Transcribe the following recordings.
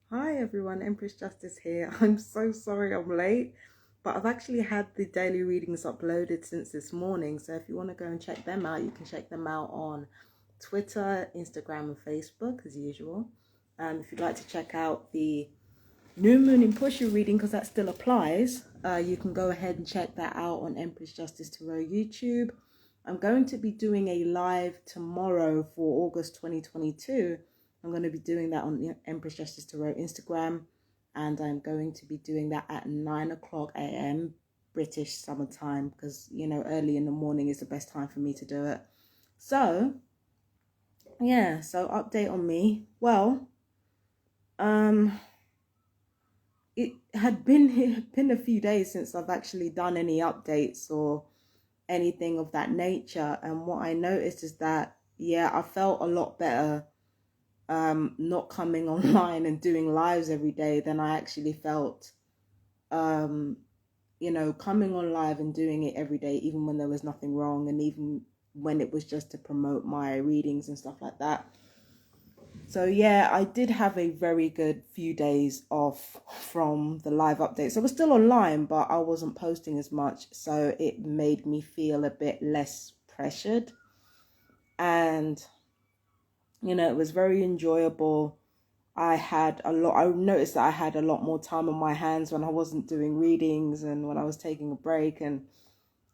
Hi everyone, Empress Justice here. I'm so sorry I'm late, but I've actually had the daily readings uploaded since this morning. So if you want to go and check them out, you can check them out on Twitter, Instagram, and Facebook as usual. If you'd like to check out the New Moon in Pusher reading, because that still applies, you can go ahead and check that out on Empress Justice Tarot YouTube. I'm going to be doing a live tomorrow for August 2022. I'm going to be doing that on the Empress Justice Tarot Instagram, and I'm going to be doing that at 9 o'clock a.m. British summertime, because, early in the morning is the best time for me to do it. So, yeah, so update on me. Well, it had been a few days since I've actually done any updates or anything of that nature, and what I noticed is that I felt a lot better not coming online and doing lives every day than I actually felt coming on live and doing it every day, even when there was nothing wrong, and even when it was just to promote my readings and stuff like that. So I did have a very good few days off from the live updates. I was still online, but I wasn't posting as much, so it made me feel a bit less pressured. And it was very enjoyable. I noticed that I had a lot more time on my hands when I wasn't doing readings and when I was taking a break, and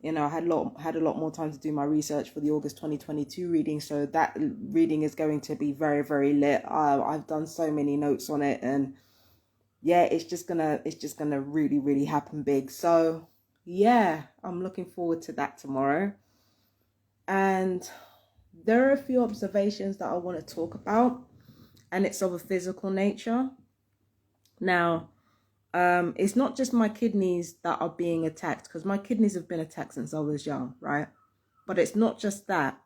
I had a lot more time to do my research for the August 2022 reading. So that reading is going to be very, very lit. I've done so many notes on it, and it's just gonna really, really happen big. So I'm looking forward to that tomorrow. And there are a few observations that I want to talk about, and it's of a physical nature. Now, it's not just my kidneys that are being attacked, because my kidneys have been attacked since I was young, right? But it's not just that.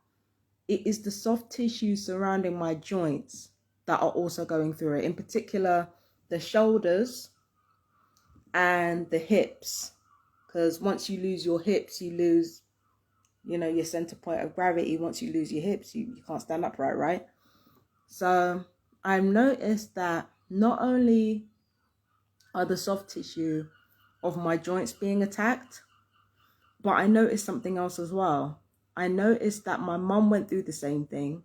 It is the soft tissue surrounding my joints that are also going through it. In particular, the shoulders and the hips. Because once you lose your hips, you lose, your center point of gravity. Once you lose your hips, you can't stand upright, right? So I've noticed that not only are the soft tissue of my joints being attacked, but I noticed something else as well. I noticed that my mum went through the same thing,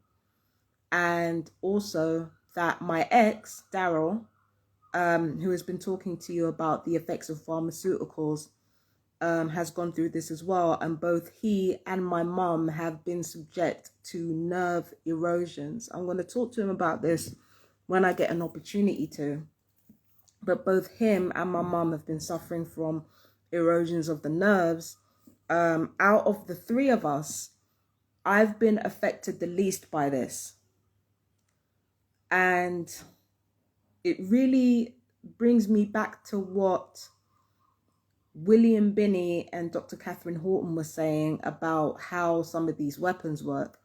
and also that my ex, Daryl, who has been talking to you about the effects of pharmaceuticals, has gone through this as well. And both he and my mum have been subject to nerve erosions. I'm going to talk to him about this when I get an opportunity to. But both him and my mum have been suffering from erosions of the nerves. Out of the three of us, I've been affected the least by this. And it really brings me back to what William Binney and Dr. Catherine Horton were saying about how some of these weapons work.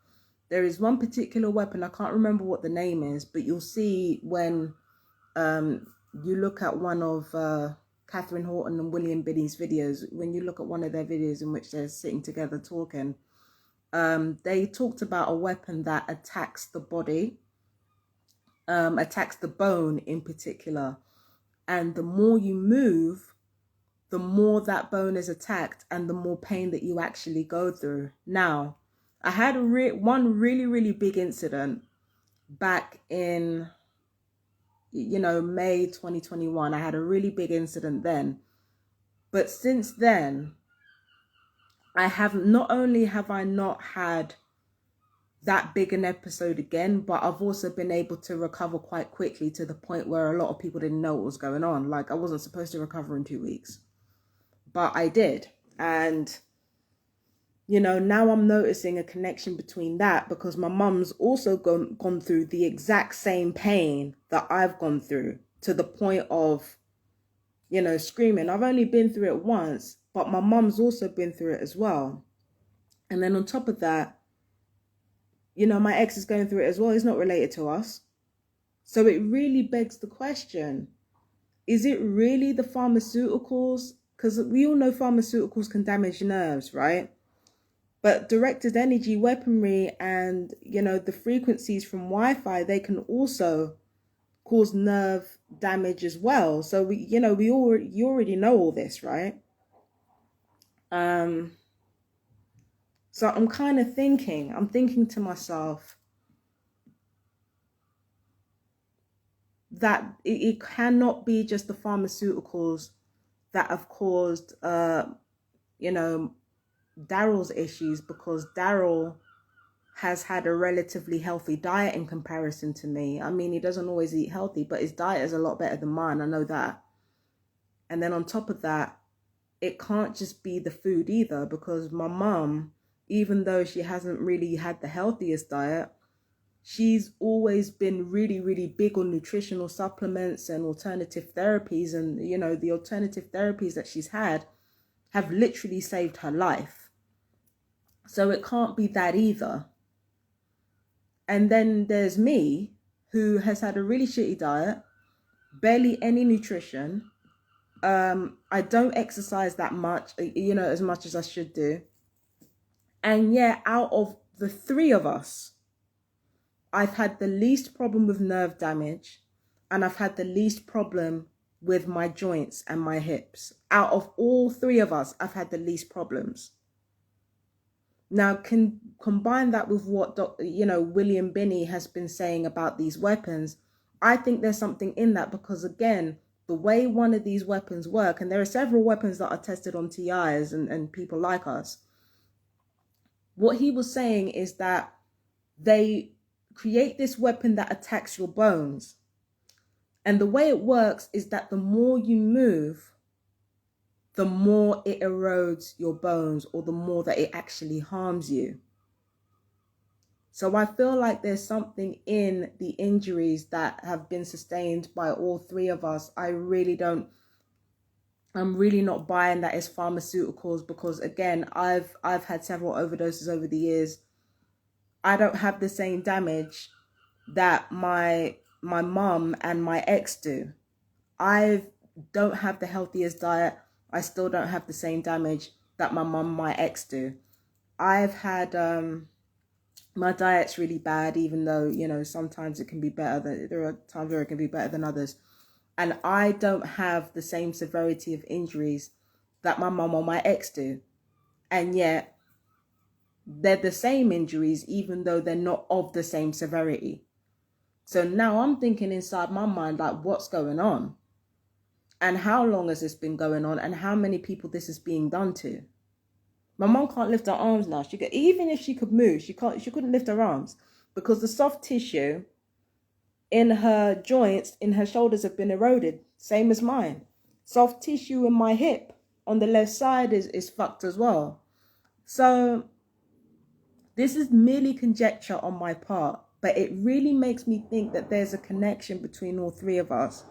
There is one particular weapon, I can't remember what the name is, but you'll see when you look at one of Catherine Horton and William Binney's videos, when you look at one of their videos in which they're sitting together talking, they talked about a weapon that attacks the body, attacks the bone in particular. And the more you move, the more that bone is attacked and the more pain that you actually go through. Now, I had one really, really big incident back in, May 2021. I had a really big incident then. But since then, not only have I not had that big an episode again, but I've also been able to recover quite quickly, to the point where a lot of people didn't know what was going on. Like, I wasn't supposed to recover in 2 weeks, but I did. And now I'm noticing a connection between that, because my mum's also gone through the exact same pain that I've gone through, to the point of, screaming. I've only been through it once, but my mum's also been through it as well. And then on top of that, my ex is going through it as well. He's not related to us. So it really begs the question, is it really the pharmaceuticals? Because we all know pharmaceuticals can damage nerves, right? But directed energy weaponry and, the frequencies from Wi-Fi, they can also cause nerve damage as well. So you already know all this, right? So I'm thinking to myself that it cannot be just the pharmaceuticals that have caused, Daryl's issues, because Daryl has had a relatively healthy diet in comparison to me. I mean, he doesn't always eat healthy, but his diet is a lot better than mine. I know that. And then on top of that, it can't just be the food either, because my mum, even though she hasn't really had the healthiest diet, she's always been really, really big on nutritional supplements and alternative therapies. And, the alternative therapies that she's had have literally saved her life. So it can't be that either. And then there's me, who has had a really shitty diet, barely any nutrition. I don't exercise that much, as much as I should do. And yeah, out of the three of us, I've had the least problem with nerve damage, and I've had the least problem with my joints and my hips. Out of all three of us, I've had the least problems. Now, can combine that with what William Binney has been saying about these weapons. I think there's something in that, because again, the way one of these weapons work, and there are several weapons that are tested on TIs and people like us. What he was saying is that they create this weapon that attacks your bones. And the way it works is that the more you move, the more it erodes your bones, or the more that it actually harms you. So I feel like there's something in the injuries that have been sustained by all three of us. I'm really not buying that as pharmaceuticals, because again, I've had several overdoses over the years. I don't have the same damage that my mum and my ex do. I don't have the healthiest diet. I still don't have the same damage that my mum and my ex do. I've had my diet's really bad, even though, sometimes it can be better. There are times where it can be better than others. And I don't have the same severity of injuries that my mum or my ex do. And yet, they're the same injuries, even though they're not of the same severity. So now I'm thinking inside my mind, like, what's going on? And how long has this been going on? And how many people this is being done to? My mom can't lift her arms now. Even if she could move, she couldn't lift her arms, because the soft tissue in her joints, in her shoulders, have been eroded. Same as mine. Soft tissue in my hip on the left side is fucked as well. So this is merely conjecture on my part, but it really makes me think that there's a connection between all three of us.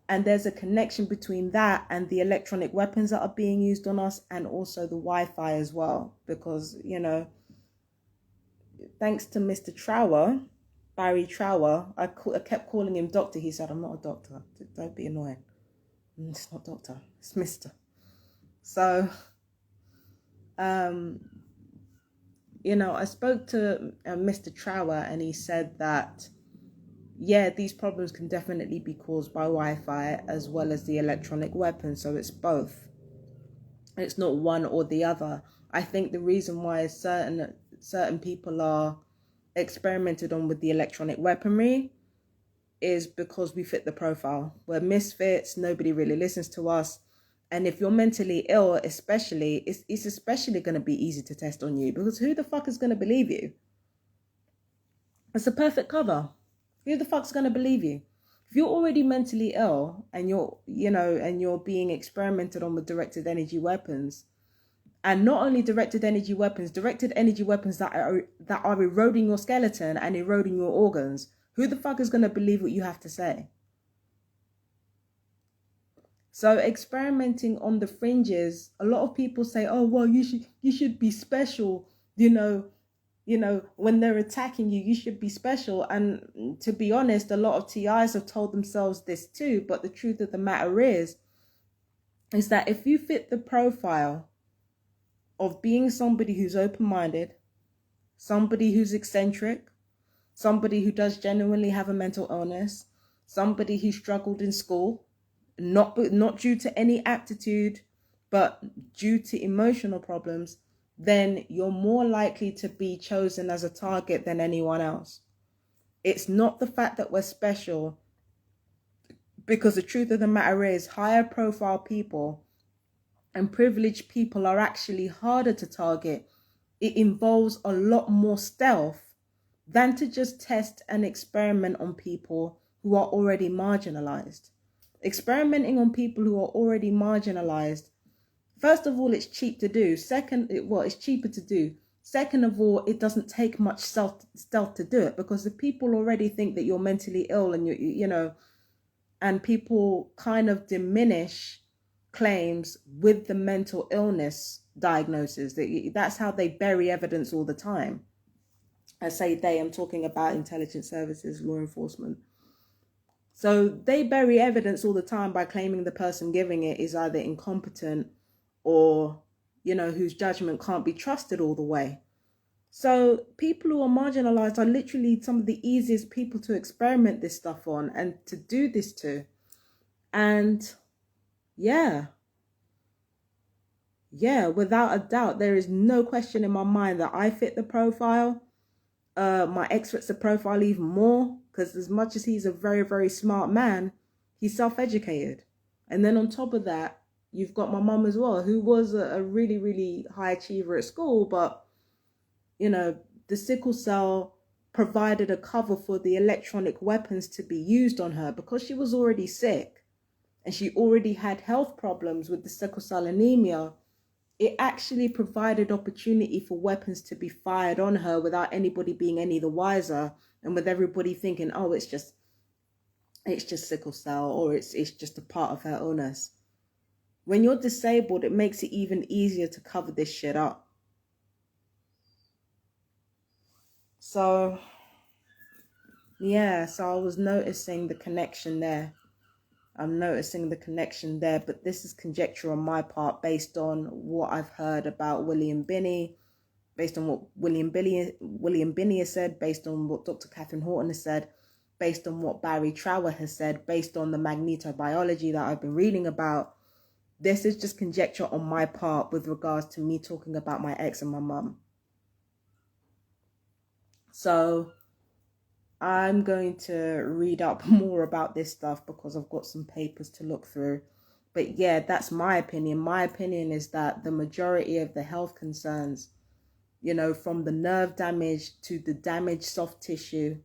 And there's a connection between that and the electronic weapons that are being used on us, and also the Wi-Fi as well. Because, thanks to Mr. Trower, Barrie Trower, I kept calling him doctor. He said, I'm not a doctor. Don't be annoying. It's not doctor, it's Mr. So, I spoke to Mr. Trower, and he said that, yeah, these problems can definitely be caused by Wi-Fi as well as the electronic weapon. So it's both. It's not one or the other. I think the reason why certain people are experimented on with the electronic weaponry is because we fit the profile. We're misfits. Nobody really listens to us. And if you're mentally ill, especially, it's especially going to be easy to test on you, because who the fuck is going to believe you? It's a perfect cover. Who the fuck's going to believe you? If you're already mentally ill and you're being experimented on with directed energy weapons, and not only directed energy weapons that are eroding your skeleton and eroding your organs, who the fuck is going to believe what you have to say? So experimenting on the fringes, a lot of people say, oh, well, you should be special, when they're attacking you, you should be special. And to be honest, a lot of TIs have told themselves this too. But the truth of the matter is that if you fit the profile of being somebody who's open-minded, somebody who's eccentric, somebody who does genuinely have a mental illness, somebody who struggled in school, not due to any aptitude, but due to emotional problems, then you're more likely to be chosen as a target than anyone else. It's not the fact that we're special, because the truth of the matter is higher profile people and privileged people are actually harder to target. It involves a lot more stealth than to just test and experiment on people who are already marginalized. Experimenting on people who are already marginalized, first of all, it's cheap to do. It's cheaper to do. Second of all, it doesn't take much stealth to do it, because the people already think that you're mentally ill, and and people kind of diminish claims with the mental illness diagnosis. That's how they bury evidence all the time. I say they, I'm talking about intelligence services, law enforcement. So they bury evidence all the time by claiming the person giving it is either incompetent or, whose judgment can't be trusted all the way. So people who are marginalized are literally some of the easiest people to experiment this stuff on and to do this to. And yeah, without a doubt, there is no question in my mind that I fit the profile. My ex fits the profile even more, because as much as he's a very, very smart man, he's self-educated. And then on top of that, you've got my mum as well, who was a really, really high achiever at school, but the sickle cell provided a cover for the electronic weapons to be used on her, because she was already sick and she already had health problems with the sickle cell anemia. It actually provided opportunity for weapons to be fired on her without anybody being any the wiser, and with everybody thinking, oh, it's just sickle cell, or it's just a part of her illness. When you're disabled, it makes it even easier to cover this shit up. So yeah, so I was noticing the connection there. I'm noticing the connection there, but this is conjecture on my part based on what I've heard about William Binney, based on what William Binney has said, based on what Dr. Catherine Horton has said, based on what Barrie Trower has said, based on the magnetobiology that I've been reading about. This is just conjecture on my part with regards to me talking about my ex and my mum. So I'm going to read up more about this stuff because I've got some papers to look through. But yeah, that's my opinion. My opinion is that the majority of the health concerns, from the nerve damage to the damaged soft tissue,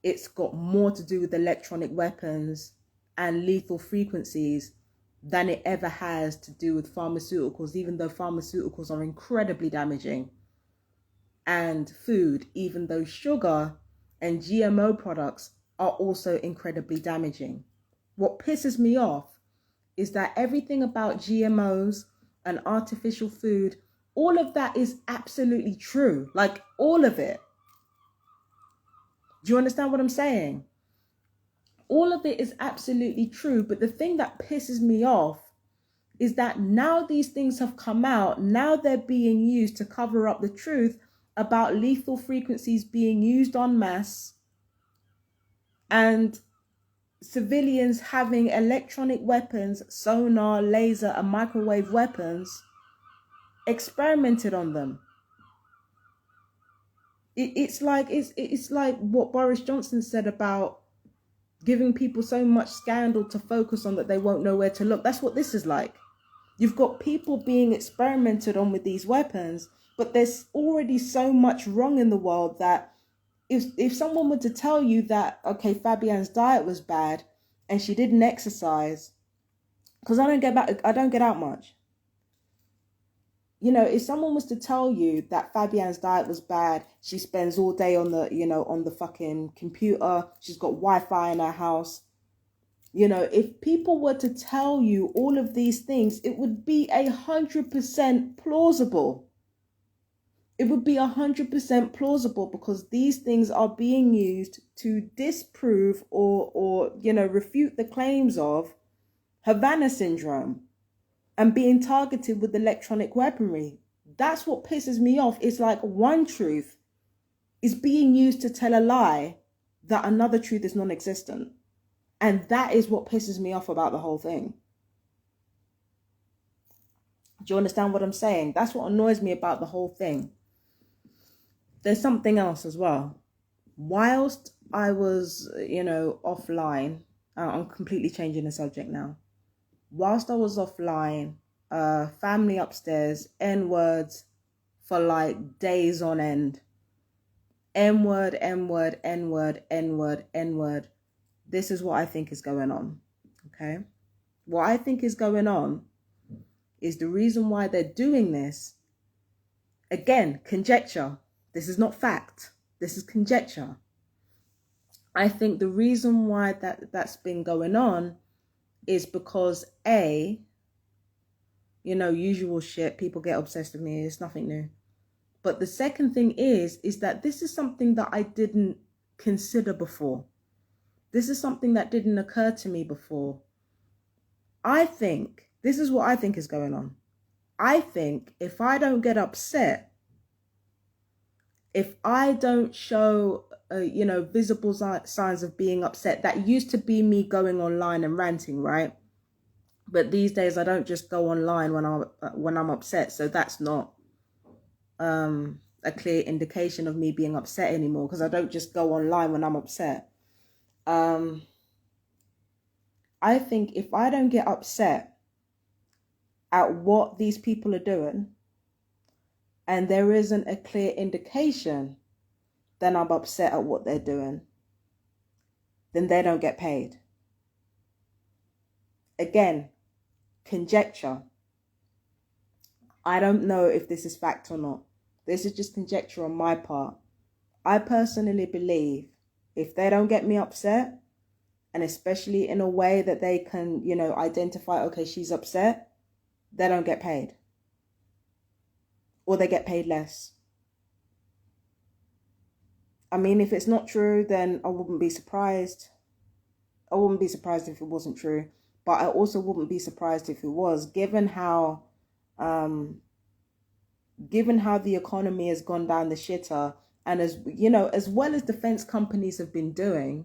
it's got more to do with electronic weapons and lethal frequencies than it ever has to do with pharmaceuticals, even though pharmaceuticals are incredibly damaging. And food, even though sugar and GMO products are also incredibly damaging. What pisses me off is that everything about GMOs and artificial food, all of that is absolutely true. Like, all of it. Do you understand what I'm saying? All of it is absolutely true. But the thing that pisses me off is that now these things have come out, now they're being used to cover up the truth about lethal frequencies being used en masse, and civilians having electronic weapons, sonar, laser, and microwave weapons experimented on them. It's like what Boris Johnson said about giving people so much scandal to focus on that they won't know where to look. That's what this is like. You've got people being experimented on with these weapons, but there's already so much wrong in the world that if someone were to tell you that, okay, Fabienne's diet was bad and she didn't exercise, because I don't get out much. If someone was to tell you that Fabienne's diet was bad, she spends all day on the fucking computer, she's got Wi-Fi in her house. If people were to tell you all of these things, it would be 100% plausible. It would be 100% plausible, because these things are being used to disprove or refute the claims of Havana syndrome and being targeted with electronic weaponry. That's what pisses me off. It's like one truth is being used to tell a lie that another truth is non-existent. And that is what pisses me off about the whole thing. Do you understand what I'm saying? That's what annoys me about the whole thing. There's something else as well. Whilst I was, offline, I'm completely changing the subject now. Whilst I was offline, family upstairs, N-words for like days on end. N-word, N-word, N-word, N-word, N-word. This is what I think is going on, okay? What I think is going on is the reason why they're doing this. Again, conjecture. This is not fact. This is conjecture. I think the reason why that's been going on is because usual shit, people get obsessed with me, it's nothing new. But the second thing is that this is something that I didn't consider before. This is something that didn't occur to me before. I think, this is what I think is going on. I think if I don't get upset, if I don't show, visible signs of being upset, that used to be me going online and ranting, right? But these days I don't just go online when I'm upset. So that's not a clear indication of me being upset anymore, because I don't just go online when I'm upset. I think if I don't get upset at what these people are doing, and there isn't a clear indication, then I'm upset at what they're doing, then they don't get paid. Again, conjecture. I don't know if this is fact or not. This is just conjecture on my part. I personally believe if they don't get me upset, and especially in a way that they can, identify, okay, she's upset, they don't get paid. Or they get paid less. I mean, if it's not true, then I wouldn't be surprised. I wouldn't be surprised if it wasn't true. But I also wouldn't be surprised if it was, given how the economy has gone down the shitter, and as well as defense companies have been doing,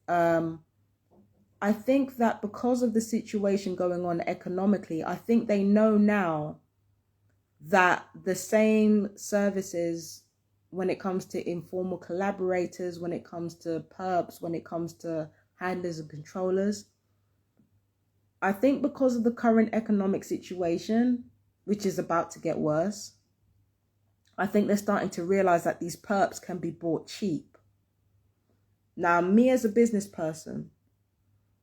I think that because of the situation going on economically, I think they know now that the same services, when it comes to informal collaborators, when it comes to perps, when it comes to handlers and controllers, I think because of the current economic situation, which is about to get worse, I think they're starting to realize that these perps can be bought cheap. Now, me as a business person,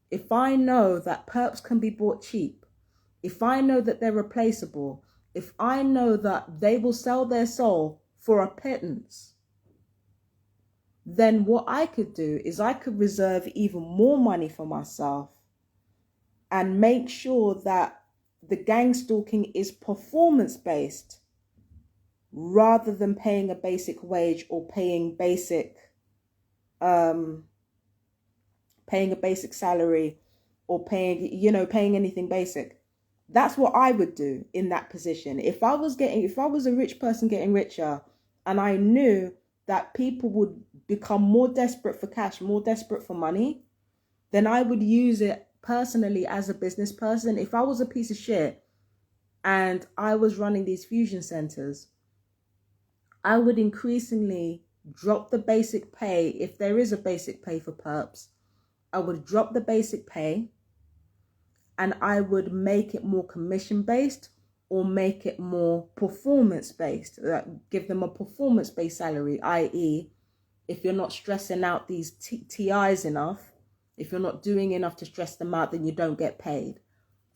if I know that perps can be bought cheap, if I know that they're replaceable, if I know that they will sell their soul for a pittance, then what I could do is I could reserve even more money for myself and make sure that the gang stalking is performance-based rather than paying a basic wage or paying a basic salary, or paying anything basic. That's what I would do in that position. If I was a rich person getting richer, and I knew that people would become more desperate for cash, more desperate for money, then I would use it personally as a business person. If I was a piece of shit and I was running these fusion centers, I would increasingly drop the basic pay. If there is a basic pay for perps, I would drop the basic pay, and I would make it more commission-based or make it more performance-based. Give them a performance-based salary, i.e., if you're not stressing out these TIs enough, if you're not doing enough to stress them out, then you don't get paid.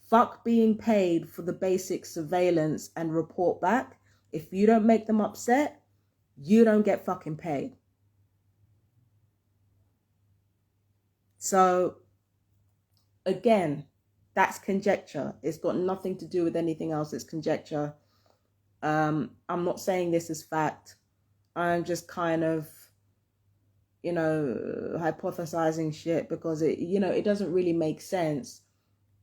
Fuck being paid for the basic surveillance and report back. If you don't make them upset, you don't get fucking paid. So, again, that's conjecture. It's got nothing to do with anything else. It's conjecture. I'm not saying this is fact. I'm just kind of, hypothesizing shit because it doesn't really make sense.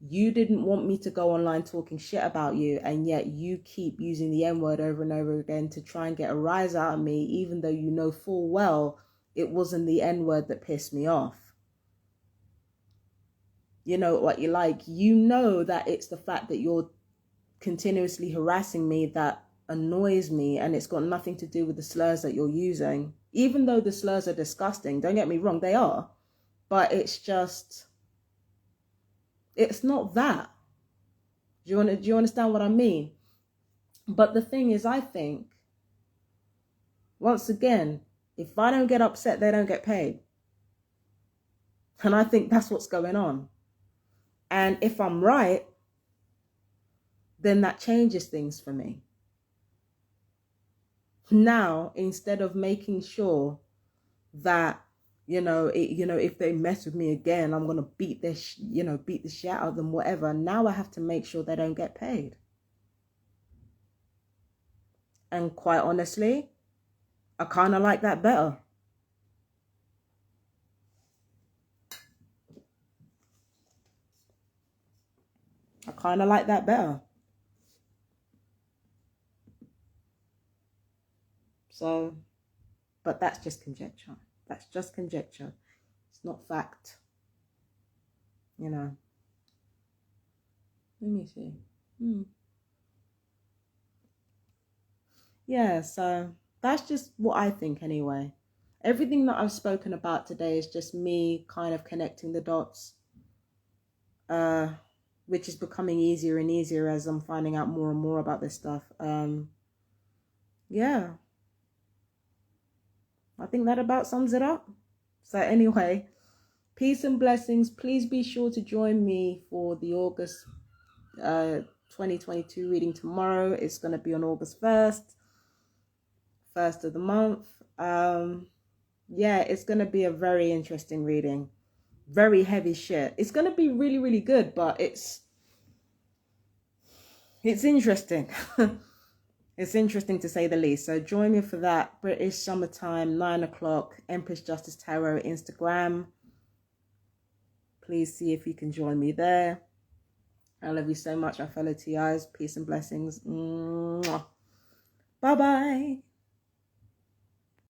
You didn't want me to go online talking shit about you, and yet you keep using the N-word over and over again to try and get a rise out of me, even though you know full well it wasn't the N-word that pissed me off. you know what you like, you know that it's the fact that you're continuously harassing me that annoys me, and it's got nothing to do with the slurs that you're using. Even though the slurs are disgusting, don't get me wrong, they are, but it's just, it's not that. Do you understand what I mean? But the thing is, I think, once again, if I don't get upset, they don't get paid. And I think that's what's going on. And if I'm right, then that changes things for me. Now, instead of making sure that, if they mess with me again, I'm going to beat the shit out of them, whatever. Now I have to make sure they don't get paid. And quite honestly, I kind of like that better. I kind of like that better. So, but that's just conjecture. That's just conjecture. It's not fact. Let me see. Yeah, so that's just what I think anyway. Everything that I've spoken about today is just me kind of connecting the dots, which is becoming easier and easier as I'm finding out more and more about this stuff. Yeah, I think that about sums it up. So anyway, peace and blessings. Please be sure to join me for the August 2022 reading tomorrow. It's going to be on August 1st of the month. Yeah, it's going to be a very interesting reading. Very heavy shit. It's going to be really, really good, but it's interesting. It's interesting to say the least. So join me for that. British Summertime, 9 o'clock, Empress Justice Tarot, Instagram. Please see if you can join me there. I love you so much, my fellow TIs. Peace and blessings. Bye-bye.